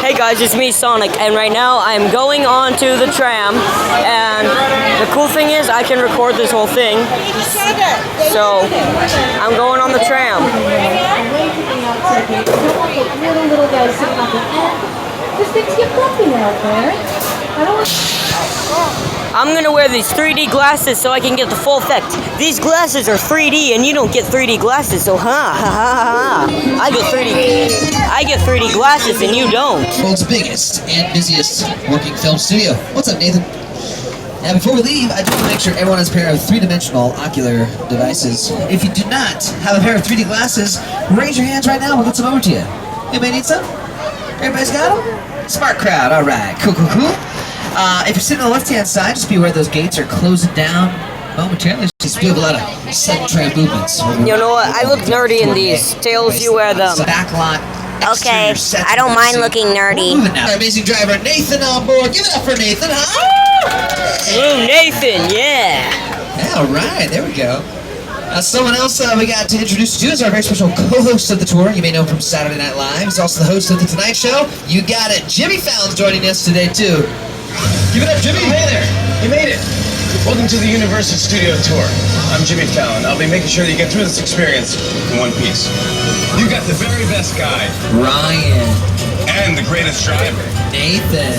Hey guys, it's me, Sonic, and right now I'm going on to the tram, and the cool thing is I can record this whole thing, so I'm going on the tram. Little guys sitting up the end. Just things get bumpy out there. I'm gonna wear these 3D glasses so I can get the full effect. These glasses are 3D and you don't get 3D glasses, so I get 3D glasses and you don't. World's biggest and busiest working film studio. What's up, Nathan? Now, before we leave, I just want to make sure everyone has a pair of three-dimensional ocular devices. If you do not have a pair of 3D glasses, raise your hands right now. We'll get some over to you. Anybody need some? Everybody's got them? Smart crowd. All right. Cool, cool, cool. If you're sitting on the left-hand side, just be aware those gates are closing down momentarily. Just we have a lot of sudden tram movements. You know what? I look nerdy in these. Tails, you wear them. Backlot. Okay, I don't mind looking nerdy. Our amazing driver, Nathan, on board. Give it up for Nathan, huh? Ooh, Nathan, yeah. All right, there we go. Someone else we got to introduce you to is our very special co-host of the tour. You may know him from Saturday Night Live. He's also the host of The Tonight Show. You got it. Jimmy Fallon's joining us today, too. Give it up, Jimmy. Hey there. You made it. Welcome to the Universal Studio Tour. I'm Jimmy Fallon. I'll be making sure that you get through this experience in one piece. You got the very best guide. Ryan. And the greatest driver. Nathan.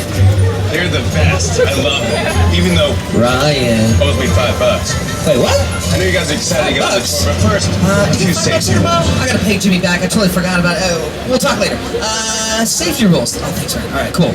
They're the best. I love them. Even though Ryan owes me $5. Wait, what? I know you guys are excited to get on the tour, but first, a few safety rules. I gotta pay Jimmy back. I totally forgot about it. We'll talk later. Safety rules. Oh, thanks, Ryan. All right, cool.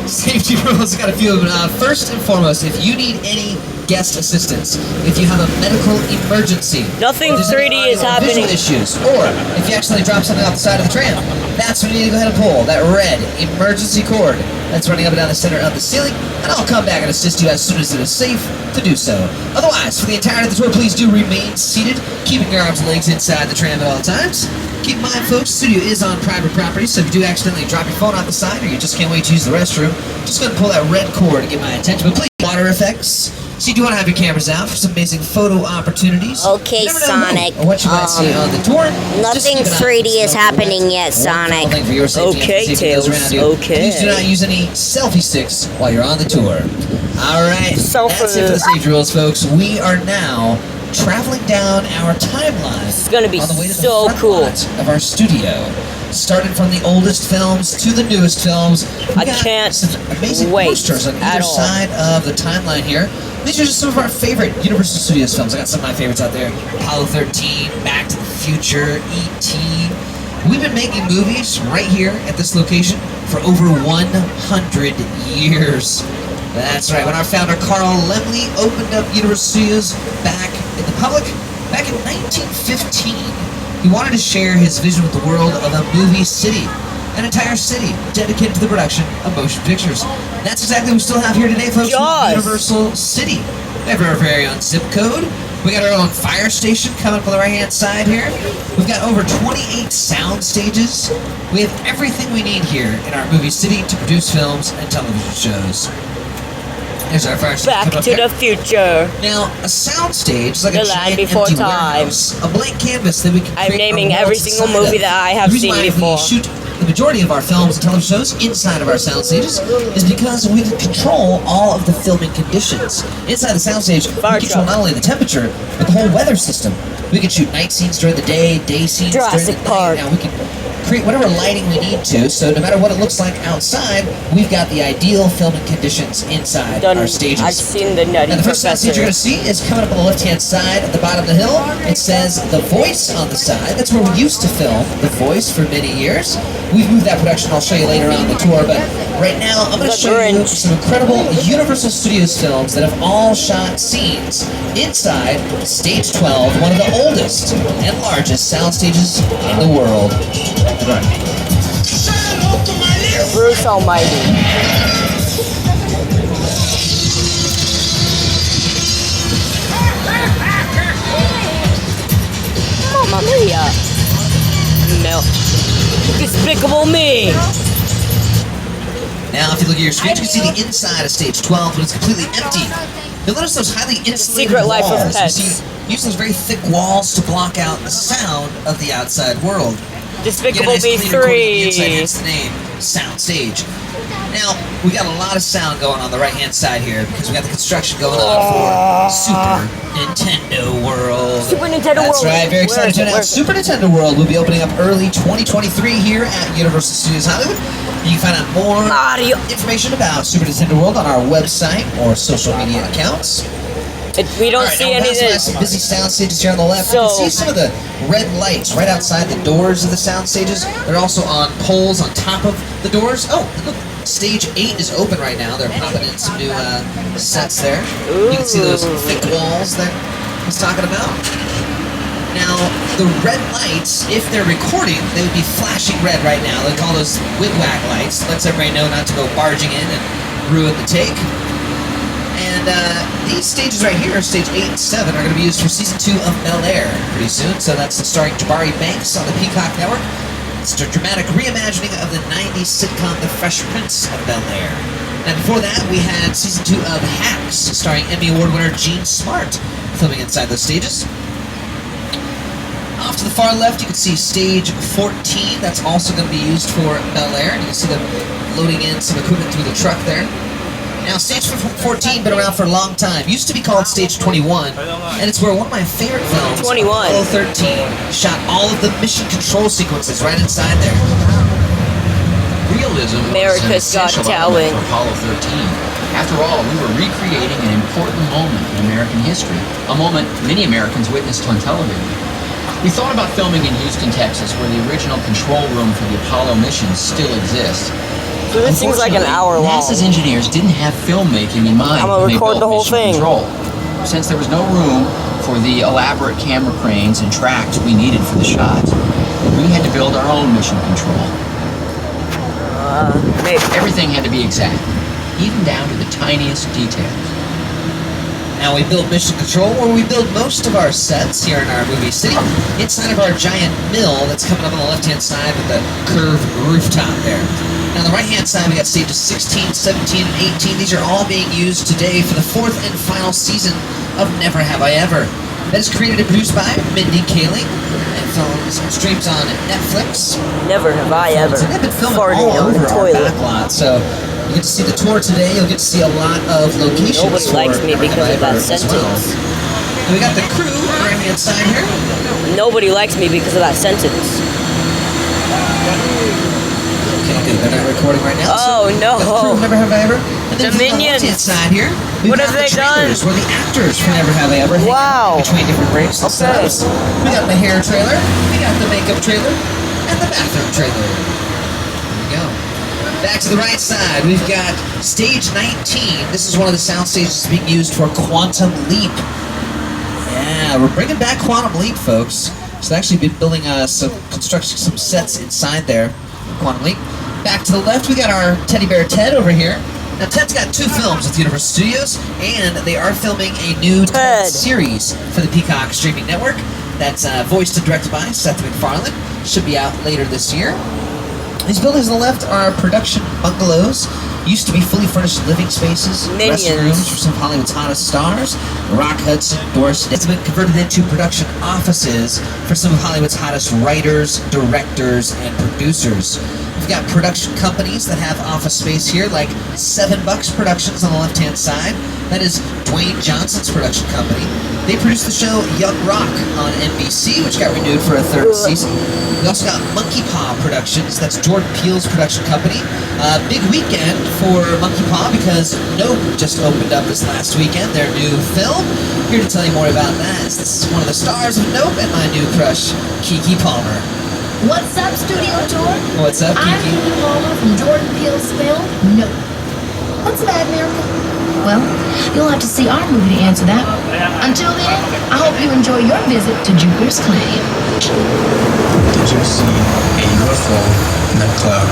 Safety rules. I got a few of them. First and foremost, if you need any guest assistance, if you have a medical emergency, nothing 3D is happening, visual issues, or if you accidentally drop something off the side of the tram, that's when you need to go ahead and pull that red emergency cord that's running up and down the center of the ceiling, and I'll come back and assist you as soon as it is safe to do so. Otherwise, for the entirety of the tour, please do remain seated, keeping your arms and legs inside the tram at all times. Keep in mind, folks, the studio is on private property, so if you do accidentally drop your phone off the side or you just can't wait to use the restroom, just go ahead and pull that red cord to get my attention. But please, water effects. So you do want to have your cameras out for some amazing photo opportunities. Okay, Sonic. Or what you might see on the tour. Nothing 3D is happening yet, Sonic. For your safety okay, Tails. Okay. Please do not use any selfie sticks while you're on the tour. All right. That's it for the safety rules, folks. We are now traveling down our timeline. It's gonna be on the way to so the front cool lot of our studio. Started from the oldest films to the newest films. I can't amazing wait posters on either at all. side of the timeline here. These are just some of our favorite Universal Studios films. I got some of my favorites out there. Apollo 13, Back to the Future, E.T. We've been making movies right here at this location for over 100 years. That's right. When our founder Carl Laemmle opened up Universal Studios back in the public, back in 1915, he wanted to share his vision with the world of a movie city. An entire city dedicated to the production of motion pictures. And that's exactly what we still have here today, folks. Universal City. We have our very own zip code. We got our own fire station coming up on the right-hand side here. We've got over 28 sound stages. We have everything we need here in our movie city to produce films and television shows. Here's our fire station. Back to the Future. Now, a sound stage is like The a Land giant Before empty Time. warehouse, a blank canvas that we can I'm create naming our every worlds single inside movie of. that I have The reason seen why before. We shoot the majority of our films and television shows inside of our sound stages is because we can control all of the filming conditions. Inside the sound stage, we control not only the temperature, but the whole weather system. We can shoot night scenes during the day scenes Jurassic during the Park. night. Now we can create whatever lighting we need to, so no matter what it looks like outside, we've got the ideal filming conditions inside our stages. I've seen the Nutty Now the first sound stage you're going to see is coming up on the left-hand side at the bottom of the hill. It says The Voice on the side. That's where we used to film The Voice for many years. We've moved that production. I'll show you later on the tour, but right now I'm going to show you some incredible Universal Studios films that have all shot scenes inside Stage 12, one of the oldest and largest sound stages in the world. Bruce Almighty. Mamma mia. No. Despicable Me. Now, if you look at your screen, you can see the inside of Stage 12, but it's completely empty. You'll notice those highly insulated Secret Life of walls. Pets. You see, use those very thick walls to block out the sound of the outside world. Despicable Get a nice Me clean recording on the 3. inside, hence the name, Soundstage. Now, we got a lot of sound going on the right-hand side here because we got the construction going on for Super Nintendo World. Super Nintendo That's World. right, very excited to announce Super Nintendo World will be opening up early 2023 here at Universal Studios Hollywood. You can find out more Mario. information about Super Nintendo World on our website or social media accounts. We don't All right, see now any we're of past some this. busy sound stages here on the left. You So- can see some of the red lights right outside the doors of the sound stages. They're also on poles on top of the doors. Oh, look, stage 8 is open right now. They're popping in some new sets there. You can see those thick walls that I was talking about. Now, the red lights, if they're recording, they would be flashing red right now. They call those wigwag lights. Lets everybody know not to go barging in and ruin the take. And these stages right here, stage 8 and 7, are going to be used for season 2 of Bel Air pretty soon. So that's starring Jabari Banks on the Peacock Network. It's a dramatic reimagining of the 90s sitcom The Fresh Prince of Bel Air. And before that, we had season 2 of Hacks, starring Emmy Award winner Gene Smart, filming inside those stages. Off to the far left, you can see stage 14. That's also going to be used for Bel Air. And you can see them loading in some equipment through the truck there. Now, stage 14 been around for a long time. Used to be called stage 21, and it's where one of my favorite films, 21. Apollo 13, shot all of the mission control sequences right inside there. Realism America's was an essential Got element Talent. for Apollo 13. After all, we were recreating an important moment in American history, a moment many Americans witnessed on television. We thought about filming in Houston, Texas, where the original control room for the Apollo missions still exists. So this thing's like an hour long. NASA's engineers didn't have filmmaking in mind I'm gonna when they record built the whole Mission thing. Control. Since there was no room for the elaborate camera cranes and tracks we needed for the shots, we had to build our own mission control. Maybe. Everything had to be exact, even down to the tiniest details. Now we build Mission Control, where we build most of our sets here in our movie city, inside of our giant mill that's coming up on the left-hand side with the curved rooftop there. Now on the right-hand side, we got stages 16, 17, and 18. These are all being used today for the 4th and final season of Never Have I Ever. That is created and produced by Mindy Kaling and films and streams on Netflix. Never have I ever And they've been filming farted all on over the our toilet. backlot, so you get to see the tour today. You'll get to see a lot of locations. Nobody for likes me Never because Have of I that Ever as well. sentence. And we got the crew on the right-hand side here. Nobody likes me because of that sentence. Okay, good. They're not recording right now. Oh, no. The crew of Never Have I Ever. And then The on the minions. left-hand side here, we've What got have the they done? trailers where the actors from Never Have I Ever hang Wow. out between different breaks and Okay. setups. We got the hair trailer, we got the makeup trailer, and the bathroom trailer. There we go. Back to the right side, we've got stage 19. This is one of the sound stages being used for Quantum Leap. Yeah, we're bringing back Quantum Leap, folks. So they've actually been building constructing some sets inside there. Quantum Leap. Back to the left, we got our teddy bear Ted over here. Now, Ted's got 2 films with Universal Studios, and they are filming a new Ted Ted. series for the Peacock streaming network. That's voiced and directed by Seth MacFarlane. Should be out later this year. These buildings on the left are production bungalows. Used to be fully furnished living spaces, Minions. restrooms for some of Hollywood's hottest stars. Rock Hudson, Doris. It's been converted into production offices for some of Hollywood's hottest writers, directors, and producers. We've got production companies that have office space here, like $7 Productions on the left-hand side. That is Dwayne Johnson's production company. They produced the show Young Rock on NBC, which got renewed for a 3rd season. We also got Monkey Paw Productions. That's Jordan Peele's production company. Big weekend for Monkey Paw because Nope just opened up this last weekend, their new film. Here to tell you more about that is this is one of the stars of Nope and my new crush, Keke Palmer. What's up, Studio Tour? What's up, I'm Keke? Keke Palmer from Jordan Peele's film, Nope. What's that, America? Well, you'll have to see our movie to answer that. Until then, I hope you enjoy your visit to Jupiter's Claim. Did you see a UFO in that cloud?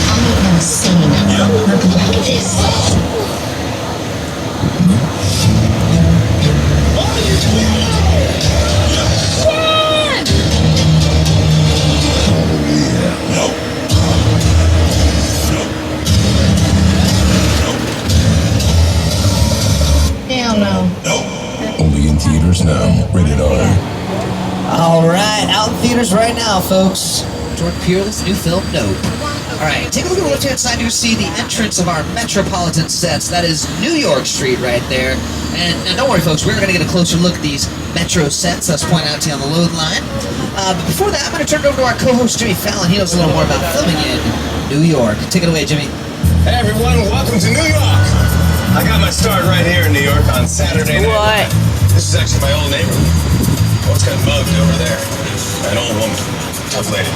I've never seen nothing like this. Hell no. Only in theaters now. Rated R. All folks. Jordan Peele with the new film, Nope. Alright, take a look at the left-hand side. You see the entrance of our metropolitan sets. That is New York Street right there. And now don't worry, folks, we're going to get a closer look at these metro sets. Let's point out to you on the load line. But before that, I'm going to turn it over to our co-host, Jimmy Fallon. He knows a little more about filming in New York. Take it away, Jimmy. Hey everyone, welcome to New York. I got my start right here in New York on Saturday night. What? This is actually my old neighborhood. What's got mugged over there? An old woman, tough lady.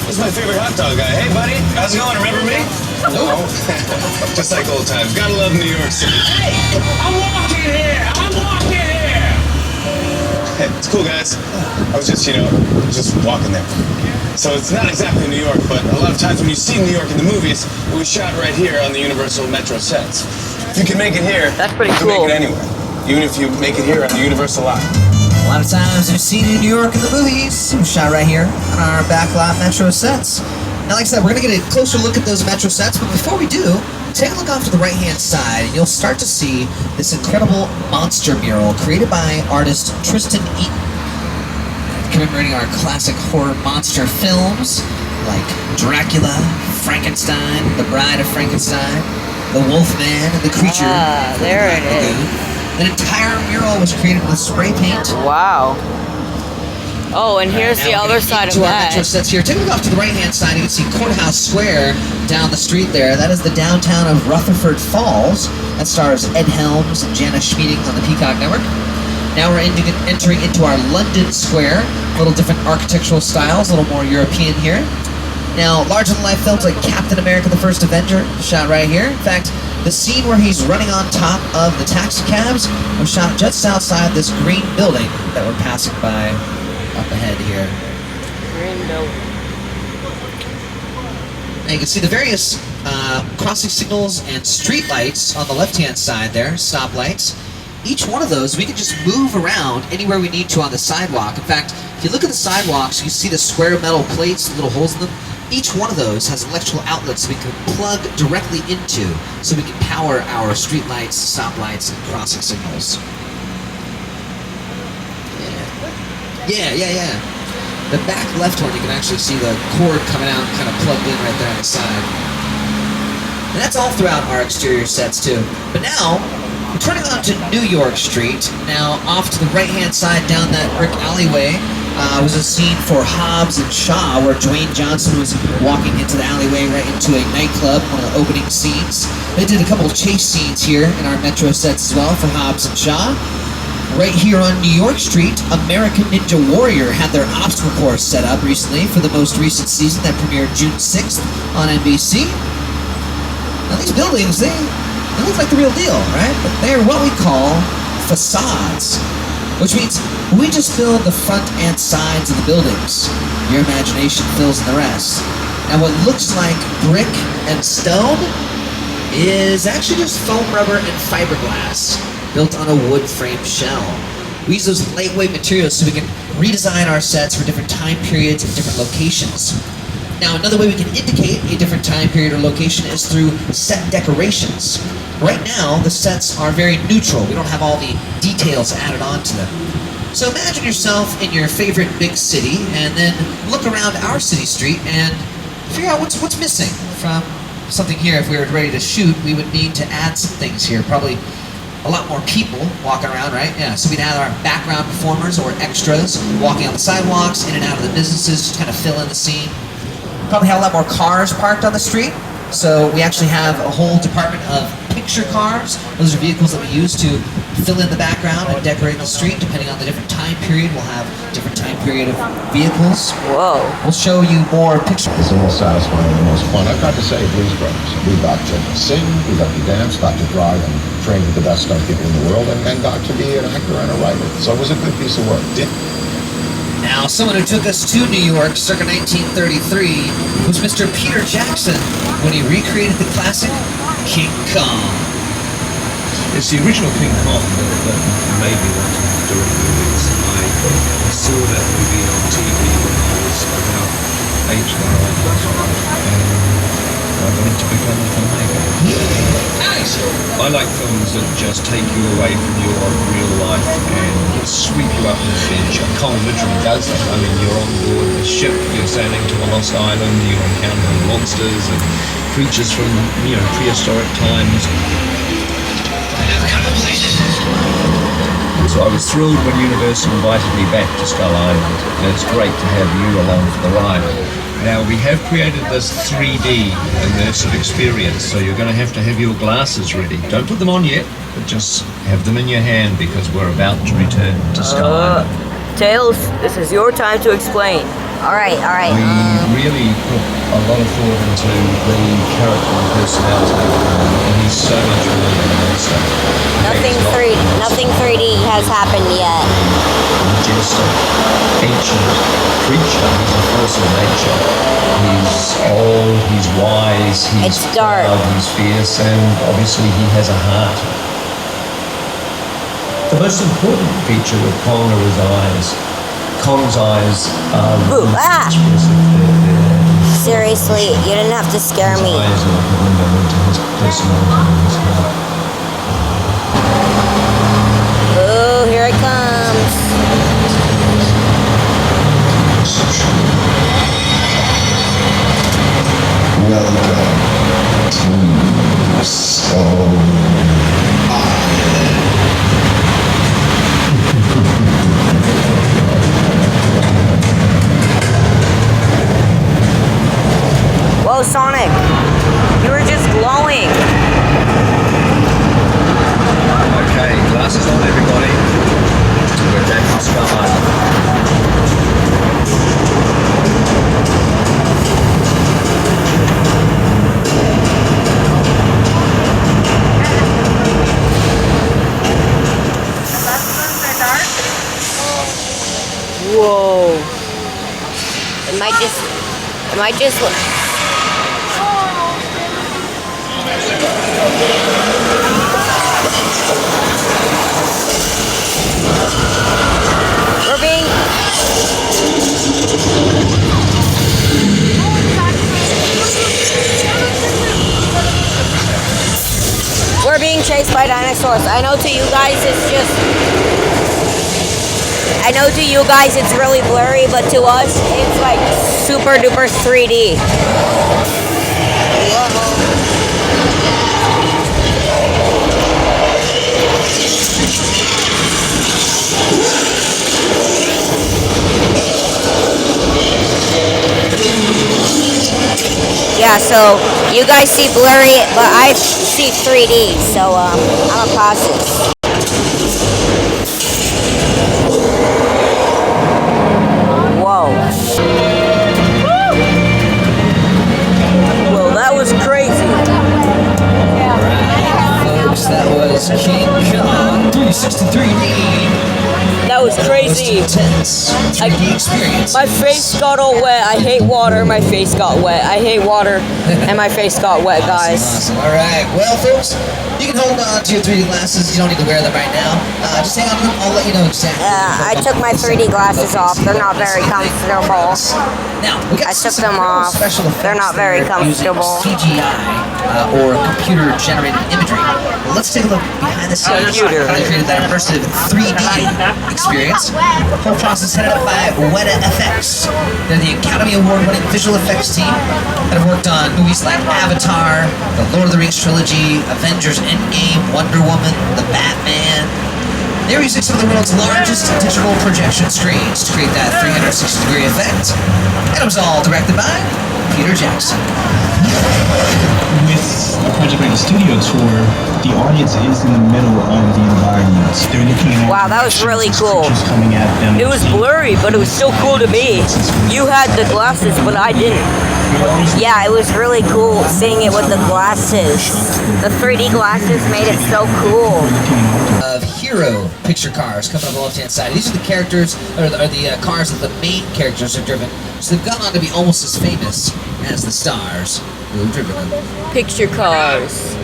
This is my favorite hot dog guy. Hey buddy, how's it going? Remember me? No. Just like old times. Gotta love New York City. Hey, I'm walking here. It's cool, guys. I was just, just walking there. So it's not exactly New York, but a lot of times when you see New York in the movies, it was shot right here on the Universal Metro sets. If you can make it here, That's pretty you can cool. make it anywhere. Even if you make it here on the Universal lot. A lot of times we've seen New York in the movies. It was shot right here on our backlot Metro sets. Now, like I said, we're going to get a closer look at those Metro sets, but before we do, take a look off to the right-hand side, and you'll start to see this incredible monster mural created by artist Tristan Eaton, commemorating our classic horror monster films like Dracula, Frankenstein, The Bride of Frankenstein, The Wolfman, and The Creature. Ah, there it is. An entire mural was created with spray paint. Wow. Oh, and here's the other side of to our Metro that. sets here. Take a look off to the right-hand side. You can see Courthouse Square down the street there. That is the downtown of Rutherford Falls. That stars Ed Helms and Jana Schmieding on the Peacock Network. Now we're entering into our London Square. A little different architectural styles, a little more European here. Now, larger-than-life films like Captain America: The First Avenger, shot right here. In fact, the scene where he's running on top of the taxi cabs was shot just outside this green building that we're passing by up ahead here. Green building. Now you can see the various crossing signals and street lights on the left-hand side there, stop lights. Each one of those, we can just move around anywhere we need to on the sidewalk. In fact, if you look at the sidewalks, you see the square metal plates, little holes in them. Each one of those has electrical outlets we can plug directly into so we can power our street lights, stop lights, and crossing signals. Yeah. The back left one, you can actually see the cord coming out kind of plugged in right there on the side. And that's all throughout our exterior sets too. But now, we're turning on to New York Street. Now, off to the right-hand side down that brick alleyway was a scene for Hobbs and Shaw where Dwayne Johnson was walking into the alleyway right into a nightclub, one of the opening scenes. They did a couple of chase scenes here in our Metro sets as well for Hobbs and Shaw. Right here on New York Street, American Ninja Warrior had their obstacle course set up recently for the most recent season that premiered June 6th on NBC. Now these buildings, they look like the real deal, right? But they're what we call facades, which means we just build the front and sides of the buildings. Your imagination fills in the rest. Now what looks like brick and stone is actually just foam rubber and fiberglass built on a wood frame shell. We use those lightweight materials so we can redesign our sets for different time periods and different locations. Now, another way we can indicate a different time period or location is through set decorations. Right now, the sets are very neutral. We don't have all the details added onto them. So imagine yourself in your favorite big city and then look around our city street and figure out what's missing from something here. If we were ready to shoot, we would need to add some things here. Probably a lot more people walking around, right? Yeah, so we'd have our background performers or extras walking on the sidewalks, in and out of the businesses, to kind of fill in the scene. Probably have a lot more cars parked on the street, so we actually have a whole department of picture cars. Those are vehicles that we use to fill in the background and decorate the street. Depending on the different time period, we'll have different time period of vehicles. Whoa. We'll show you more pictures. It's the most satisfying and the most fun. I've got to say, Blues Brothers. We got to sing, we got to dance, got to drive, and train with the best stunt people in the world, and got to be an actor and a writer. So it was a good piece of work. Now, someone who took us to New York circa 1933 was Mr. Peter Jackson when he recreated the classic King Kong. It's the original King Kong that made me want to direct movies. I saw that movie on TV when I was about 8 or 9, and I wanted to become a filmmaker. I like films that just take you away from your real life and sweep you up an adventure. Kong literally does that. I mean, you're on board the ship, you're sailing to a lost island, you're encountering monsters and creatures from, prehistoric times. So I was thrilled when Universal invited me back to Skull Island, and it's great to have you along for the ride. Now, we have created this 3D immersive experience, so you're going to have your glasses ready. Don't put them on yet, but just have them in your hand because we're about to return to Skull Island. Tails, this is your time to explain. All right. We really put a lot of thought into the character and personality, and he's so much more than a monster. Nothing 3D has happened yet. Majestic, ancient creature. He's a force of nature. He's old, he's wise, he's It's dark. proud, he's fierce, and obviously he has a heart. The most important feature with Kong are his eyes. Kong's eyes are really expressive. Seriously, you didn't have to scare me. His eyes are like a window into his personality and his heart. Oh, here it comes. Welcome to Skull Island. Whoa, Sonic, you were just glowing. Okay, glasses on everybody. We're back to Skull Island. Whoa. It might just look. We're being chased by dinosaurs. I know to you guys it's really blurry, but to us it's like super duper 3D. Yeah, so you guys see blurry, but I see 3D, so I'm gonna pause this. Whoa. Well, that was crazy. Folks, that was King Kong 363D. That was crazy. Intense 3D experience. My face got all wet. I hate water. My face got wet. I hate water, and my face got wet, guys. Awesome. All right. Well, folks, you can hold on to your 3D glasses. You don't need to wear them right now. Just hang on to them. I'll let you know exactly. I took my 3D glasses off. They're not very comfortable. Now, we got I took them off. Special effects. They're not very comfortable. CGI or computer-generated imagery. Well, let's take a look behind the scenes. Computer. How they created that immersive 3D experience. The whole process headed up by Weta Effects. They're the Academy Award-winning visual effects team that have worked on movies like Avatar, the Lord of the Rings trilogy, Avengers Endgame, Wonder Woman, The Batman. They're using some of the world's largest digital projection screens to create that 360-degree effect. And it was all directed by Peter Jackson. With a Project Creator Studio tour, the audience is in the middle of the environment. They're looking at Wow, that was really cool. creatures coming at them. It was blurry, but it was still cool to me. You had the glasses, but I didn't. Yeah, it was really cool seeing it with the glasses. The 3D glasses made it so cool. Of hero picture cars coming on the left-hand side. These are the characters, or the cars that the main characters have driven. So they've gone on to be almost as famous as the stars who have driven them. Picture cars.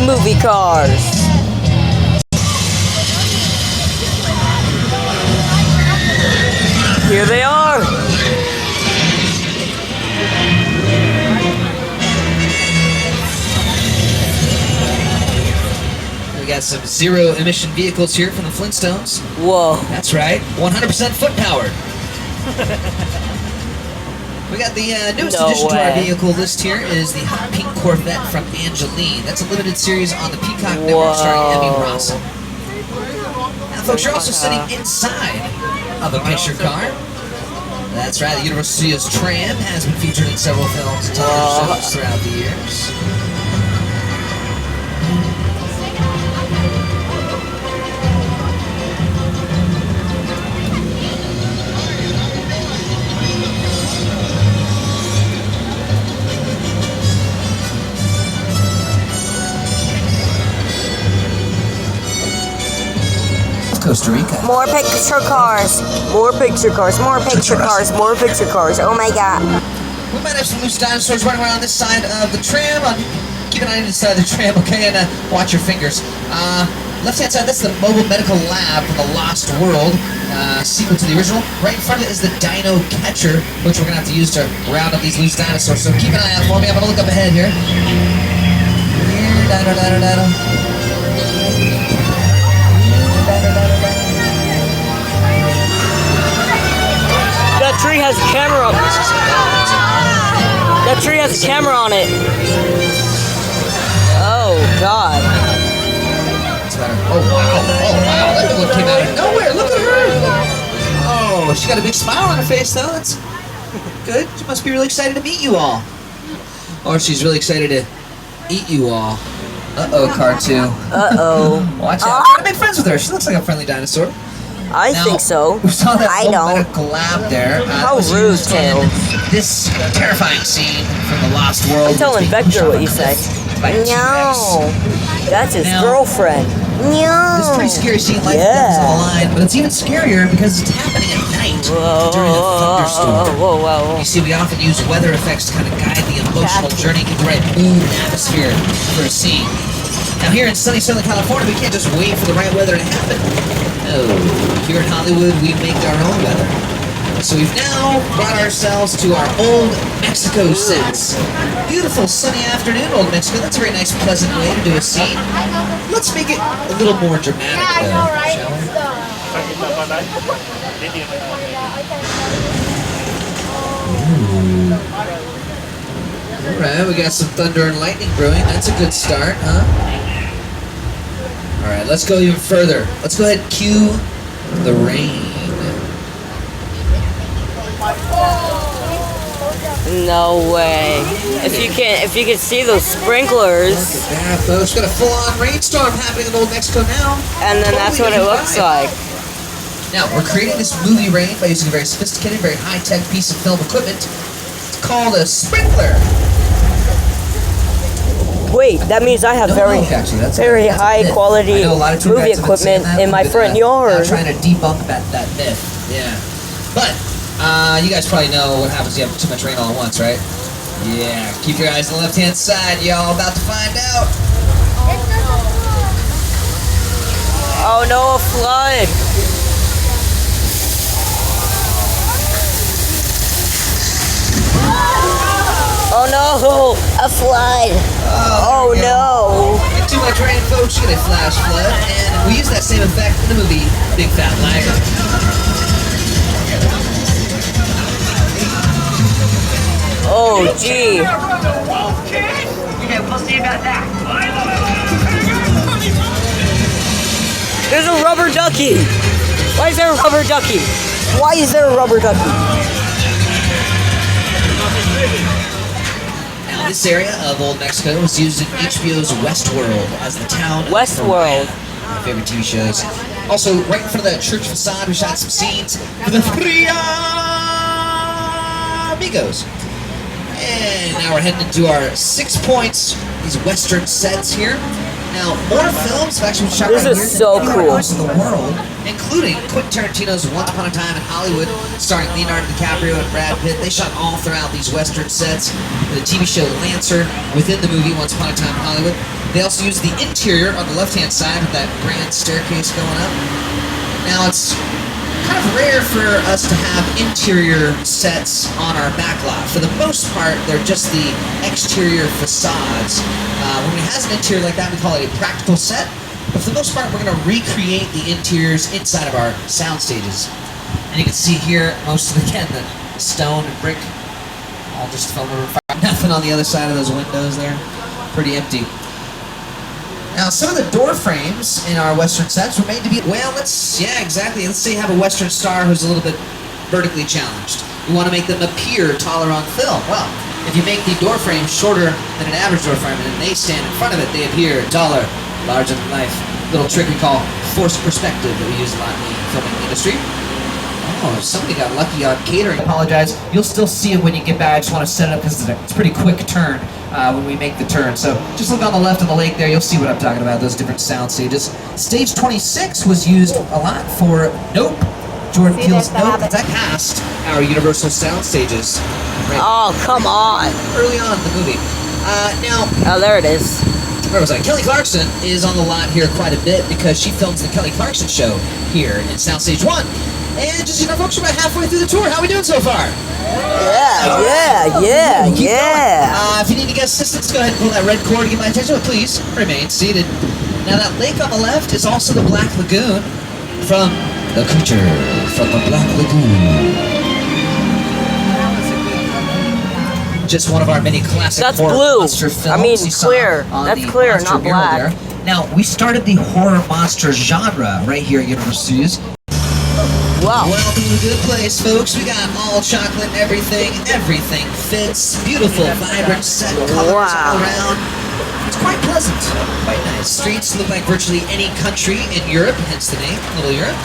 Movie cars. Here they are. We got some zero-emission vehicles here from the Flintstones. Whoa. That's right, 100% foot-powered. We got the newest addition to our vehicle list here is the Hot Pink Corvette from Angeline. That's a limited series on the Peacock Network starring Emmy Rossum. Now, folks, you're also sitting inside of a picture car. That's right, the Universal Studios Tram has been featured in several films and television shows throughout the years. Costa Rica. More picture cars. More picture cars. More picture cars. More picture cars. Oh my god. We might have some loose dinosaurs running around this side of the tram. Keep an eye on this side of the tram, okay? And watch your fingers. Left-hand side, that's the mobile medical lab from the Lost World, sequel to the original. Right in front of it is the Dino Catcher, which we're going to have to use to round up these loose dinosaurs. So keep an eye out for me. I'm going to look up ahead here. Dino. That tree has a camera on it. That tree has a camera on it. Oh, God. Oh, wow. That one came out of nowhere. Look at her. Oh, she got a big smile on her face, though. That's good. She must be really excited to meet you all. Or she's really excited to eat you all. Uh-oh, Car2. Uh-oh. Watch out. Try to make friends with her. She looks like a friendly dinosaur. I think so. We saw that I don't. medical lab there. How rude, Tails. This terrifying scene from the Lost World. I'm telling Vector what you said. No. That's his Now- girlfriend. No. This is a pretty scary scene, life and death is on the line, but it's even scarier because it's happening at night during a thunderstorm. Whoa. You see, we often use weather effects to kind of guide the emotional journey, get the right mood and atmosphere for a scene. Now here in sunny Southern California, we can't just wait for the right weather to happen. No, here in Hollywood, we make our own weather. So we've now brought ourselves to our Old Mexico sets. Beautiful sunny afternoon, Old Mexico. That's a very nice, pleasant way to do a scene. Let's make it a little more dramatic, though, shall we? Alright, we got some thunder and lightning brewing. That's a good start, huh? Alright, let's go even further. Let's go ahead and cue the rain. No way. If you can see those sprinklers. Look at that, folks. Got a full-on rainstorm happening in Old Mexico now. And then that's what it looks like. Now, we're creating this movie rain by using a very sophisticated, very high-tech piece of film equipment. It's called a sprinkler. Wait, that means I have very high quality movie equipment in my front yard. Trying to debunk that myth. Yeah. But you guys probably know what happens if you have too much rain all at once, right? Yeah. Keep your eyes on the left-hand side, y'all. About to find out. Oh no, a flood! Oh no, a flood! Oh no! Get too much rain, folks, you get a flash flood, and we use that same effect in the movie Big Fat Liar. Oh gee! We'll see about that. There's a rubber ducky! Why is there a rubber ducky? Why is there a rubber ducky? Now, this area of Old Mexico was used in HBO's Westworld as the town. Westworld. My favorite TV shows. Also, right in front of that church facade, we shot some scenes for the Three Amigos. And now we're heading into our 6 points, these Western sets here. Now, more films have actually been shot This right is here so in cool. in the world, including Quentin Tarantino's Once Upon a Time in Hollywood, starring Leonardo DiCaprio and Brad Pitt. They shot all throughout these Western sets. The TV show Lancer within the movie Once Upon a Time in Hollywood. They also used the interior on the left-hand side with that grand staircase going up. Now it's kind of rare for us to have interior sets on our backlot. For the most part, they're just the exterior facades. When it has an interior like that, we call it a practical set. But for the most part, we're going to recreate the interiors inside of our sound stages. And you can see here, most of again, the stone and brick, all just filmed over fire. Nothing on the other side of those windows there. Pretty empty. Now, some of the door frames in our Western sets were made to be, well, yeah, exactly. Let's say you have a Western star who's a little bit vertically challenged. You want to make them appear taller on film. Well, if you make the door frame shorter than an average door frame and they stand in front of it, they appear taller, larger than life. Little trick we call forced perspective that we use a lot in the filming industry. Oh, somebody got lucky on catering. I apologize. You'll still see it when you get back. I just want to set it up because it's a pretty quick turn when we make the turn. So just look on the left of the lake there. You'll see what I'm talking about, those different sound stages. Stage 26 was used a lot for Nope. Jordan Peele's Nope. That passed our Universal sound stages. Right. Oh, come on. Early on in the movie. Now... Oh, there it is. Where was I? Kelly Clarkson is on the lot here quite a bit because she films the Kelly Clarkson Show here in Soundstage 1. And just, folks, we're about halfway through the tour. How are we doing so far? Yeah. If you need to get assistance, go ahead and pull that red cord to get my attention, but please remain seated. Now, that lake on the left is also the Black Lagoon from The Creature from the Black Lagoon. Just one of our many classic horror monster films. I mean, clear. That's clear, not black. Now, we started the horror monster genre right here at Universal Studios. Wow. Welcome to the good place, folks. We got all chocolate, everything fits. Beautiful, vibrant set colors all around. It's quite pleasant, quite nice. Streets look like virtually any country in Europe, hence the name, Little Europe.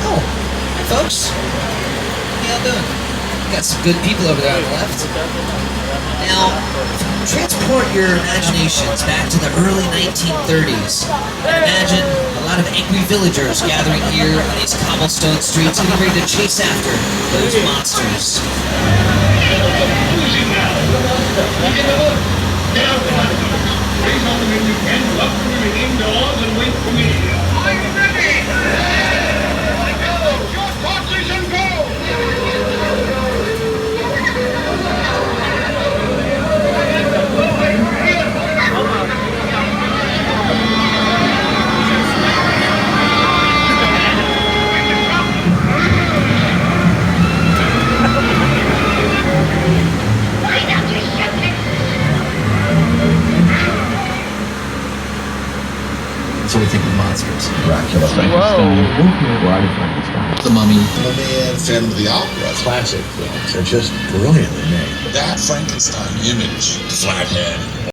Oh, hi folks. How y'all doing? Got some good people over there on the left. Now, transport your imaginations back to the early 1930s. Imagine a lot of angry villagers gathering here on these cobblestone streets, getting ready to chase after those monsters. That's what we think of monsters. Dracula, Frankenstein. Why did Frankenstein? The Mummy. Mummy and Phantom of the Opera. Classic films. They're just brilliantly made. That Frankenstein image, the flathead,